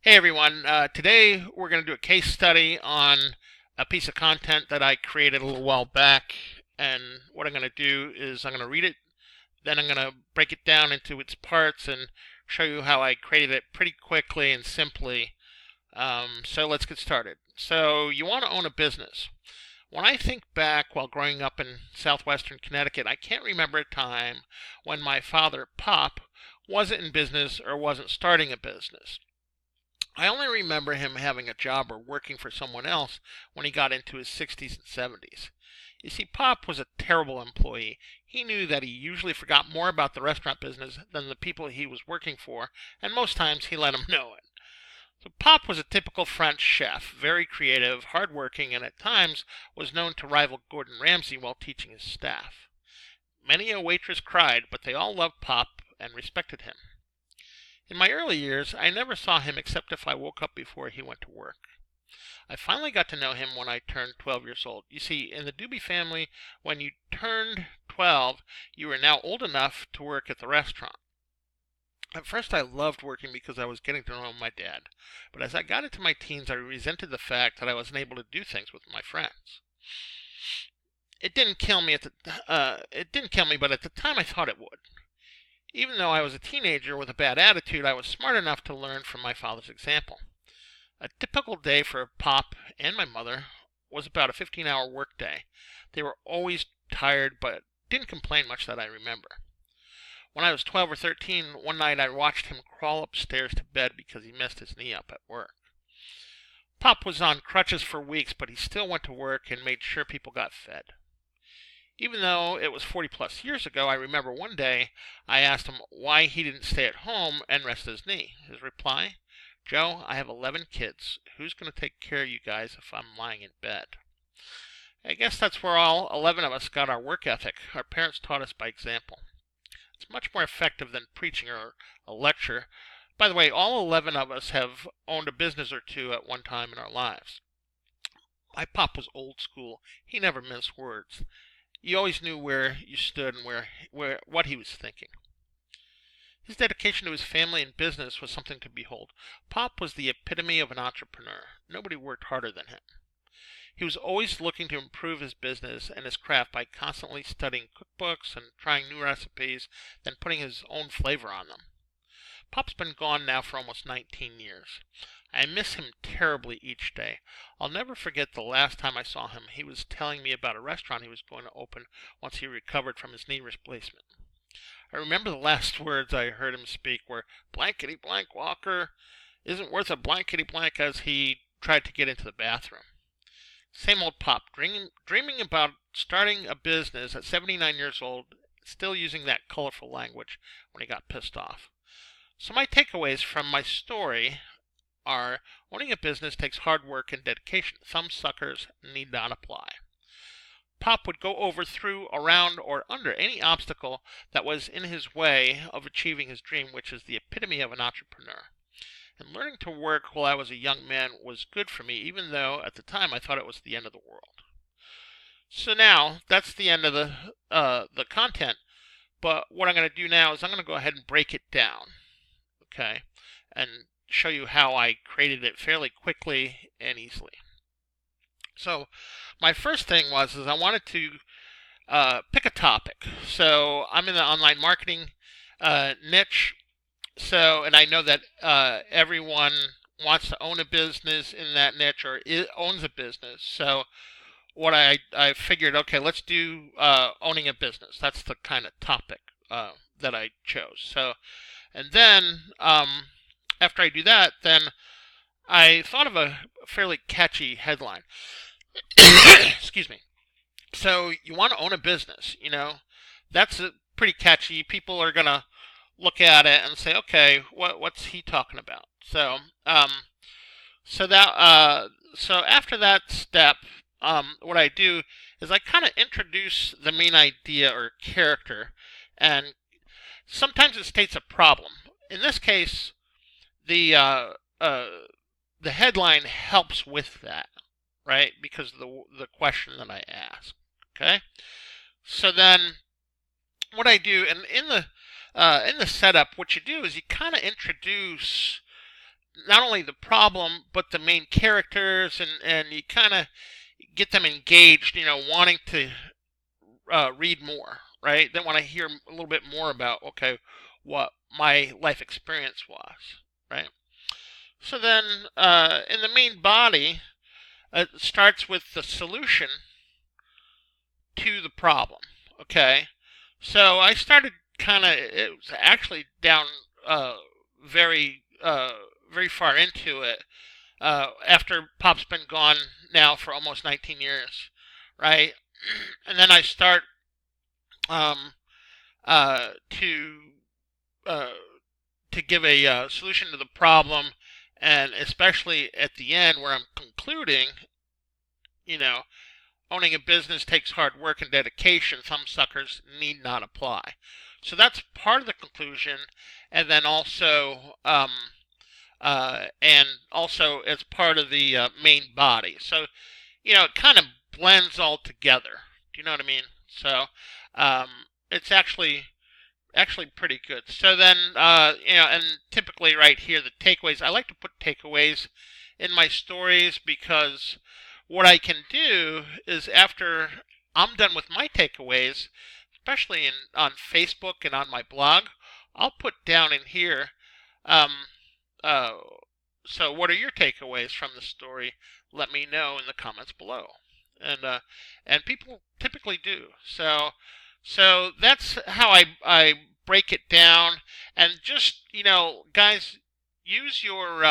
Hey everyone, today we're going to do a case study on a piece of content that I created a little while back. And what I'm going to do is I'm going to read it, then I'm going to break it down into its parts and show you how I created it pretty quickly and simply. So let's get started. So, you want to own a business. When I think back while growing up in southwestern Connecticut, I can't remember a time when my father, Pop, wasn't in business or wasn't starting a business. I only remember him having a job or working for someone else when he got into his 60s and 70s. You see, Pop was a terrible employee. He knew that he usually forgot more about the restaurant business than the people he was working for, and most times he let them know it. So Pop was a typical French chef, very creative, hardworking, and at times was known to rival Gordon Ramsay while teaching his staff. Many a waitress cried, but they all loved Pop and respected him. In my early years, I never saw him except if I woke up before he went to work. I finally got to know him when I turned 12 years old. You see, in the Doobie family, when you turned 12, you were now old enough to work at the restaurant. At first, I loved working because I was getting to know my dad. But as I got into my teens, I resented the fact that I wasn't able to do things with my friends. It didn't kill me, but at the time I thought it would. Even though I was a teenager with a bad attitude, I was smart enough to learn from my father's example. A typical day for Pop and my mother was about a 15-hour work day. They were always tired, but didn't complain much that I remember. When I was 12 or 13, one night I watched him crawl upstairs to bed because he messed his knee up at work. Pop was on crutches for weeks, but he still went to work and made sure people got fed. Even though it was 40 plus years ago, I remember one day I asked him why he didn't stay at home and rest his knee. His reply, "Joe, I have 11 kids. Who's going to take care of you guys if I'm lying in bed?" I guess that's where all 11 of us got our work ethic. Our parents taught us by example. It's much more effective than preaching or a lecture. By the way, all 11 of us have owned a business or two at one time in our lives. My pop was old school. He never minced words. You always knew where you stood and what he was thinking. His dedication to his family and business was something to behold. Pop was the epitome of an entrepreneur. Nobody worked harder than him. He was always looking to improve his business and his craft by constantly studying cookbooks and trying new recipes, then putting his own flavor on them. Pop's been gone now for almost 19 years. I miss him terribly each day. I'll never forget the last time I saw him. He was telling me about a restaurant he was going to open once he recovered from his knee replacement. I remember the last words I heard him speak were blankety blank Walker isn't worth a blankety blank as he tried to get into the bathroom. Same old Pop, dreaming about starting a business at 79 years old, still using that colorful language when he got pissed off. So my takeaways from my story are owning a business takes hard work and dedication. Some suckers need not apply. Pop would go over, through, around, or under any obstacle that was in his way of achieving his dream, which is the epitome of an entrepreneur. And learning to work while I was a young man was good for me, even though at the time I thought it was the end of the world. So now that's the end of the content. But what I'm going to do now is I'm going to go ahead and break it down, okay, and show you how I created it fairly quickly and easily. So my first thing is I wanted to pick a topic. So I'm in the online marketing niche. So, and I know that everyone wants to own a business in that niche or owns a business. So I figured, okay, let's do owning a business. That's the kind of topic that I chose. So, and then after I do that, then I thought of a fairly catchy headline. Excuse me. So you want to own a business, that's pretty catchy. People are gonna look at it and say, okay, what's he talking about? So so that so after that step, what I do is I kind of introduce the main idea or character, and sometimes it states a problem. In this case, the uh, uh, the headline helps with that, right? Because of the question that I ask. Okay, so then what I do, and in the setup, what you do is you kind of introduce not only the problem but the main characters, and you kind of get them engaged, wanting to read more, right? They want to hear a little bit more about, okay, what my life experience was, right? So then, in the main body, it starts with the solution to the problem. Okay, so I started kind of. It was actually down uh, very very far into it after Pop's been gone now for almost 19 years, right? And then I start um, to uh, give a solution to the problem, and especially at the end where I'm concluding, you know, owning a business takes hard work and dedication. Some suckers need not apply. So that's part of the conclusion, and then also, and also as part of the main body. So it kind of blends all together. Do you know what I mean? So um, it's actually pretty good. So then, and typically right here, the takeaways. I like to put takeaways in my stories because what I can do is after I'm done with my takeaways, especially on Facebook and on my blog, I'll put down in here. Um, uh, so, what are your takeaways from the story? Let me know in the comments below, and people typically do. So that's how I break it down, and just guys, use your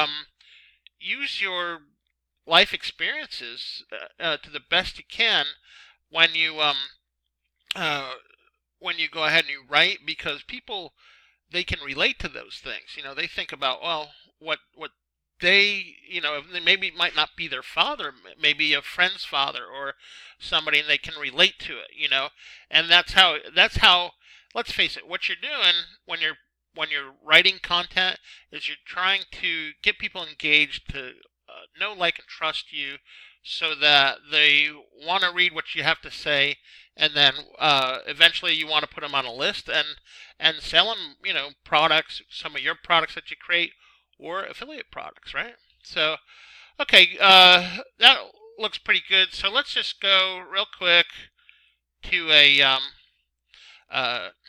life experiences to the best you can when you uh, go ahead and you write, because people, they can relate to those things. They think about, well, what they, maybe it might not be their father, maybe a friend's father or somebody, and they can relate to it. And that's how. Let's face it. What you're doing when you're writing content is you're trying to get people engaged to know, like, and trust you, so that they want to read what you have to say, and then eventually you want to put them on a list and sell them, products, some of your products that you create, or affiliate products, right? So, okay, that looks pretty good. So let's just go real quick to a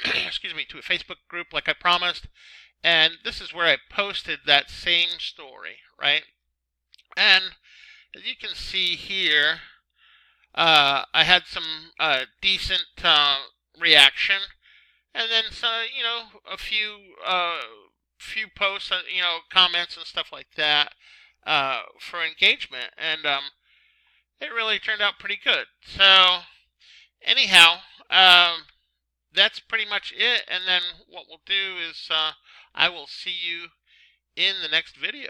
excuse me, to a Facebook group like I promised, and this is where I posted that same story, right? And as you can see here, I had some decent reaction, and then a few posts, comments and stuff like that for engagement, and it really turned out pretty good. So anyhow, that's pretty much it. And then what we'll do is I will see you in the next video.